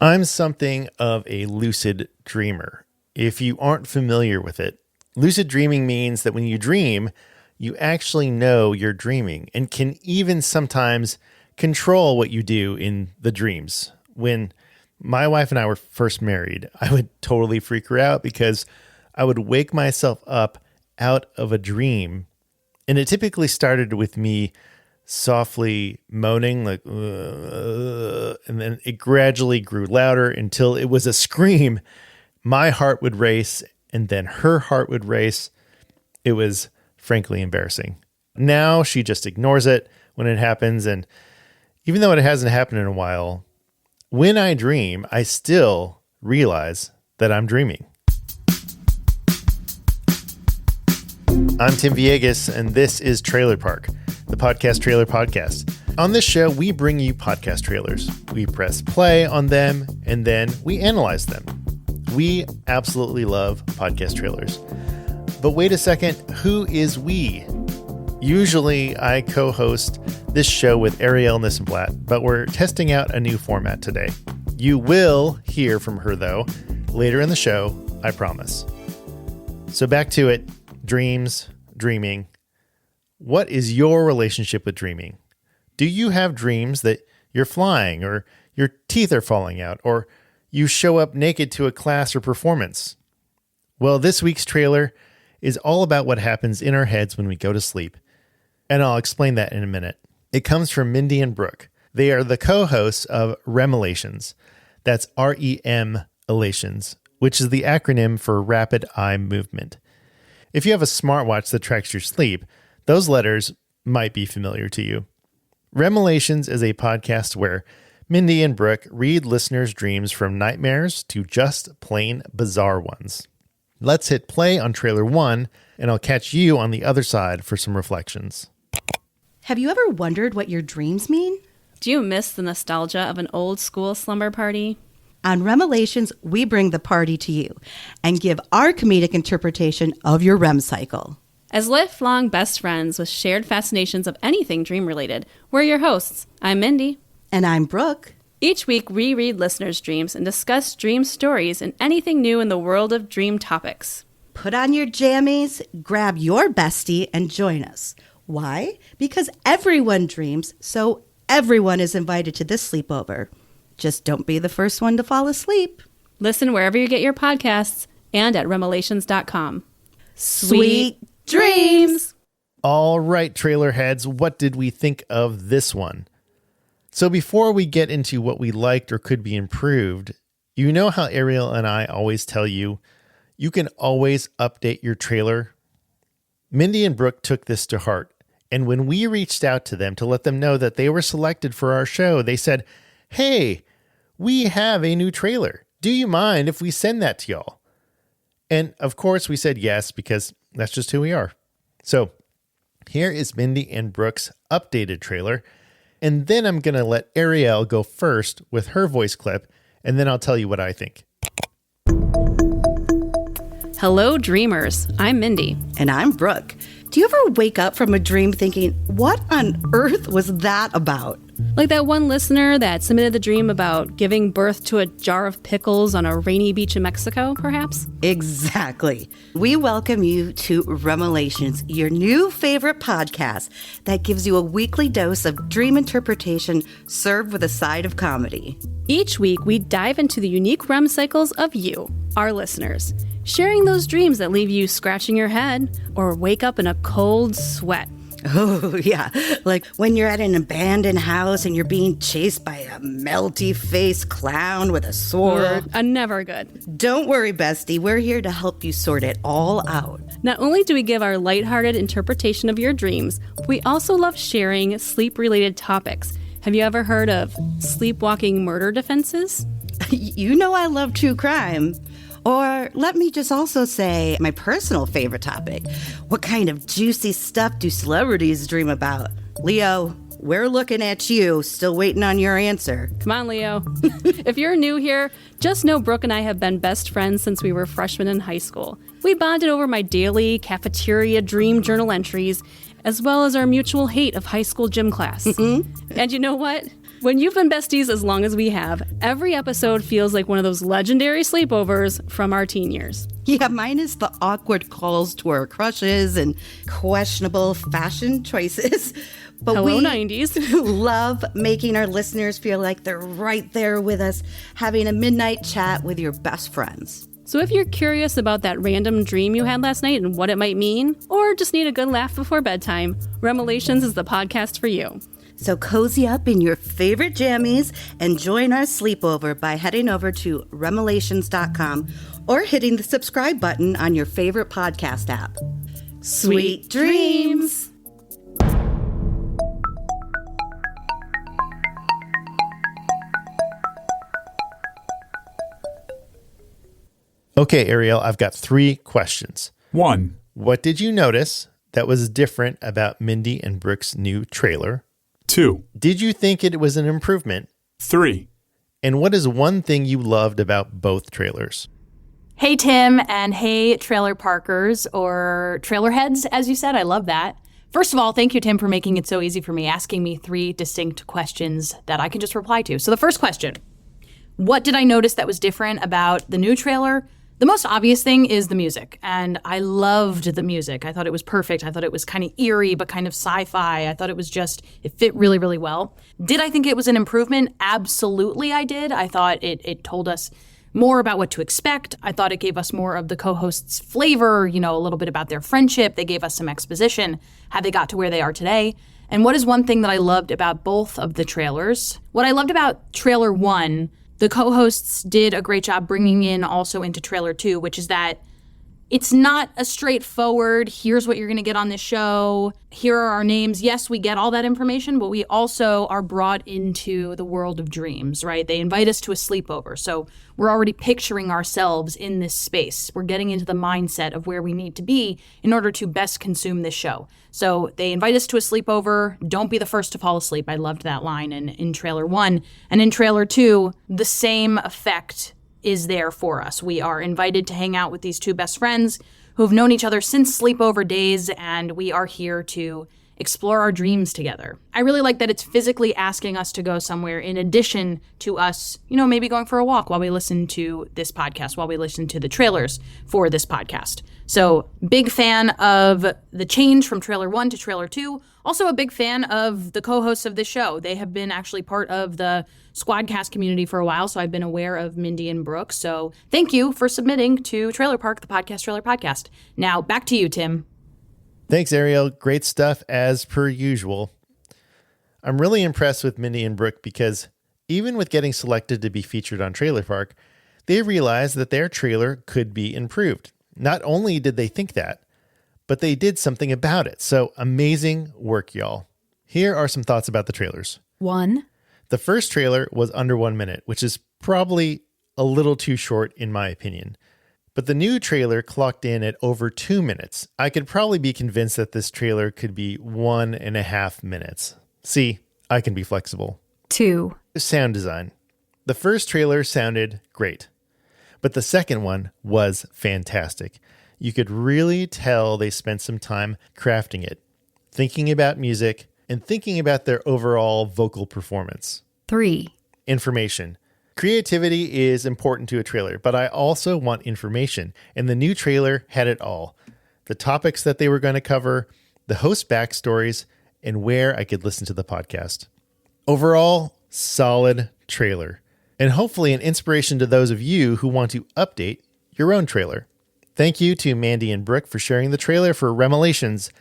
I'm something of a lucid dreamer. If you aren't familiar with it, lucid dreaming means that when you dream, you actually know you're dreaming and can even sometimes control what you do in the dreams. When my wife and I were first married, I would totally freak her out because I would wake myself up out of a dream. And it typically started with me softly moaning, like, and then it gradually grew louder until it was a scream. My heart would race, and then her heart would race. It was frankly embarrassing. Now she just ignores it when it happens, and even though it hasn't happened in a while, when I dream, I still realize that I'm dreaming. I'm Tim Villegas, and this is Trailer Park, the podcast trailer podcast. On this show, we bring you podcast trailers. We press play on them, and then we analyze them. We absolutely love podcast trailers. But wait a second, who is we? Usually, I co-host this show with Arielle Nissenblatt, but we're testing out a new format today. You will hear from her, though, later in the show, I promise. So back to it. Dreams, dreaming. What is your relationship with dreaming? Do you have dreams that you're flying, or your teeth are falling out, or you show up naked to a class or performance? Well, this week's trailer is all about what happens in our heads when we go to sleep, and I'll explain that in a minute. It comes from Mindy and Brooke. They are the co-hosts of REMelations. That's REMelations, which is the acronym for Rapid Eye Movement. If you have a smartwatch that tracks your sleep, those letters might be familiar to you. REMelations is a podcast where Mindy and Brooke read listeners' dreams from nightmares to just plain bizarre ones. Let's hit play on trailer 1, and I'll catch you on the other side for some reflections. Have you ever wondered what your dreams mean? Do you miss the nostalgia of an old school slumber party? On REMelations, we bring the party to you and give our comedic interpretation of your REM cycle. As lifelong best friends with shared fascinations of anything dream-related, we're your hosts. I'm Mindy. And I'm Brooke. Each week, we read listeners' dreams and discuss dream stories and anything new in the world of dream topics. Put on your jammies, grab your bestie, and join us. Why? Because everyone dreams, so everyone is invited to this sleepover. Just don't be the first one to fall asleep. Listen wherever you get your podcasts and at REMelations.com. Sweet dreams! All right, trailer heads, what did we think of this one? So before we get into what we liked or could be improved, you know how Arielle and I always tell you, you can always update your trailer? Mindy and Brooke took this to heart, and when we reached out to them to let them know that they were selected for our show, they said, "Hey, we have a new trailer. Do you mind if we send that to y'all?" And of course we said yes, because that's just who we are. So here is Mindy and Brooke's updated trailer. And then I'm going to let Arielle go first with her voice clip, and then I'll tell you what I think. Hello, dreamers. I'm Mindy. And I'm Brooke. Do you ever wake up from a dream thinking, what on earth was that about? Like that one listener that submitted the dream about giving birth to a jar of pickles on a rainy beach in Mexico, perhaps? Exactly. We welcome you to REMelations, your new favorite podcast that gives you a weekly dose of dream interpretation served with a side of comedy. Each week, we dive into the unique REM cycles of you, our listeners, sharing those dreams that leave you scratching your head or wake up in a cold sweat. Oh, yeah. Like when you're at an abandoned house and you're being chased by a melty-faced clown with a sword. Never good. Don't worry, bestie. We're here to help you sort it all out. Not only do we give our lighthearted interpretation of your dreams, we also love sharing sleep-related topics. Have you ever heard of sleepwalking murder defenses? You know I love true crime. Or let me just also say my personal favorite topic. What kind of juicy stuff do celebrities dream about? Leo, we're looking at you, still waiting on your answer. Come on, Leo. If you're new here, just know Brooke and I have been best friends since we were freshmen in high school. We bonded over my daily cafeteria dream journal entries, as well as our mutual hate of high school gym class. And you know what? When you've been besties as long as we have, every episode feels like one of those legendary sleepovers from our teen years. Yeah, minus the awkward calls to our crushes and questionable fashion choices. But Hello, we 90s. love making our listeners feel like they're right there with us, having a midnight chat with your best friends. So if you're curious about that random dream you had last night and what it might mean, or just need a good laugh before bedtime, REMelations is the podcast for you. So cozy up in your favorite jammies and join our sleepover by heading over to REMelations.com or hitting the subscribe button on your favorite podcast app. Sweet dreams! Okay, Arielle, I've got 3 questions. 1. What did you notice that was different about Mindy and Brooke's new trailer? 2. Did you think it was an improvement? 3. And what is one thing you loved about both trailers? Hey, Tim, and hey, trailer parkers, or trailer heads, as you said. I love that. First of all, thank you, Tim, for making it so easy for me, asking me 3 distinct questions that I can just reply to. So the first question, what did I notice that was different about the new trailer? The most obvious thing is the music, and I loved the music. I thought it was perfect. I thought it was kind of eerie, but kind of sci-fi. I thought it fit really, really well. Did I think it was an improvement? Absolutely, I did. I thought it told us more about what to expect. I thought it gave us more of the co-hosts' flavor, a little bit about their friendship. They gave us some exposition, how they got to where they are today. And what is one thing that I loved about both of the trailers? What I loved about trailer 1, the co-hosts did a great job bringing in also into trailer 2, which is that it's not a straightforward, here's what you're going to get on this show, here are our names. Yes, we get all that information, but we also are brought into the world of dreams, right? They invite us to a sleepover. So we're already picturing ourselves in this space. We're getting into the mindset of where we need to be in order to best consume this show. So they invite us to a sleepover. Don't be the first to fall asleep. I loved that line in trailer 1. And in trailer 2, the same effect is there for us. We are invited to hang out with these 2 best friends who have known each other since sleepover days, and we are here to explore our dreams together. I really like that it's physically asking us to go somewhere in addition to us, maybe going for a walk while we listen to this podcast, while we listen to the trailers for this podcast. So big fan of the change from trailer 1 to trailer 2. Also a big fan of the co-hosts of this show. They have been actually part of the Squadcast community for a while, so I've been aware of Mindy and Brooke. So thank you for submitting to Trailer Park, the podcast trailer podcast. Now back to you, Tim. Thanks, Arielle. Great stuff as per usual. I'm really impressed with Mindy and Brooke because even with getting selected to be featured on Trailer Park, they realized that their trailer could be improved. Not only did they think that, but they did something about it. So amazing work, y'all. Here are some thoughts about the trailers. 1. The first trailer was under 1 minute, which is probably a little too short in my opinion. But the new trailer clocked in at over 2 minutes. I could probably be convinced that this trailer could be 1.5 minutes. See, I can be flexible. 2. Sound design. The first trailer sounded great, but the second one was fantastic. You could really tell they spent some time crafting it, thinking about music, and thinking about their overall vocal performance. 3. Information. Creativity is important to a trailer, but I also want information, and the new trailer had it all. The topics that they were going to cover, the host backstories, and where I could listen to the podcast. Overall, solid trailer, and hopefully an inspiration to those of you who want to update your own trailer. Thank you to Mindy and Brooke for sharing the trailer for REMelations.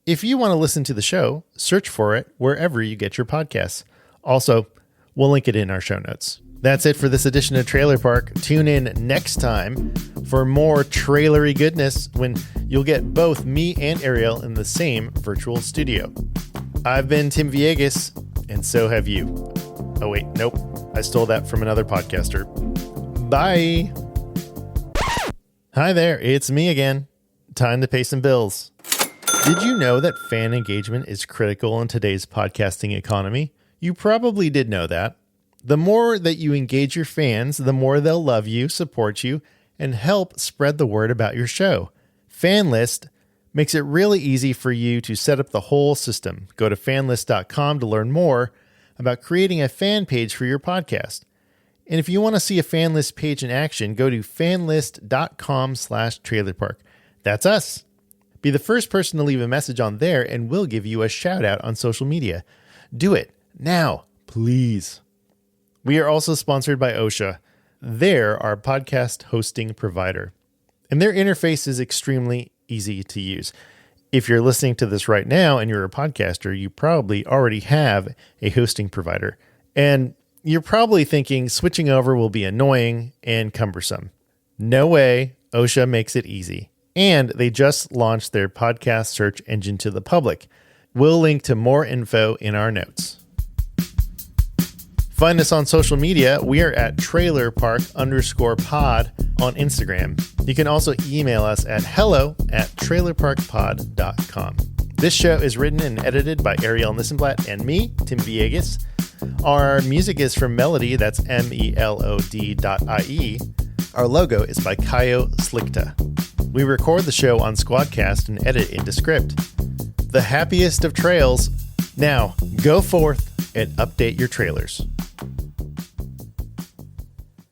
If you want to listen to the show, search for it wherever you get your podcasts. Also, we'll link it in our show notes. That's it for this edition of Trailer Park. Tune in next time for more trailery goodness when you'll get both me and Arielle in the same virtual studio. I've been Tim Villegas, and so have you. Oh wait, nope. I stole that from another podcaster. Bye. Hi there, it's me again. Time to pay some bills. Did you know that fan engagement is critical in today's podcasting economy? You probably did know that. The more that you engage your fans, the more they'll love you, support you, and help spread the word about your show. FanList makes it really easy for you to set up the whole system. Go to fanlist.com to learn more about creating a fan page for your podcast. And if you want to see a fan list page in action, go to fanlist.com/trailerpark. That's us. Be the first person to leave a message on there and we'll give you a shout out on social media. Do it now, please. We are also sponsored by OSHA. They're our podcast hosting provider. And their interface is extremely easy to use. If you're listening to this right now and you're a podcaster, you probably already have a hosting provider. And you're probably thinking switching over will be annoying and cumbersome. No way, OSHA makes it easy. And they just launched their podcast search engine to the public. We'll link to more info in our notes. Find us on social media. We are at trailerpark_pod on Instagram. You can also email us at hello@trailerparkpod.com. This show is written and edited by Arielle Nissenblatt and me, Tim Villegas. Our music is from Melody, that's melod.ie. Our logo is by Kaio Slikta. We record the show on Squadcast and edit into script. The happiest of trails. Now, go forth and update your trailers.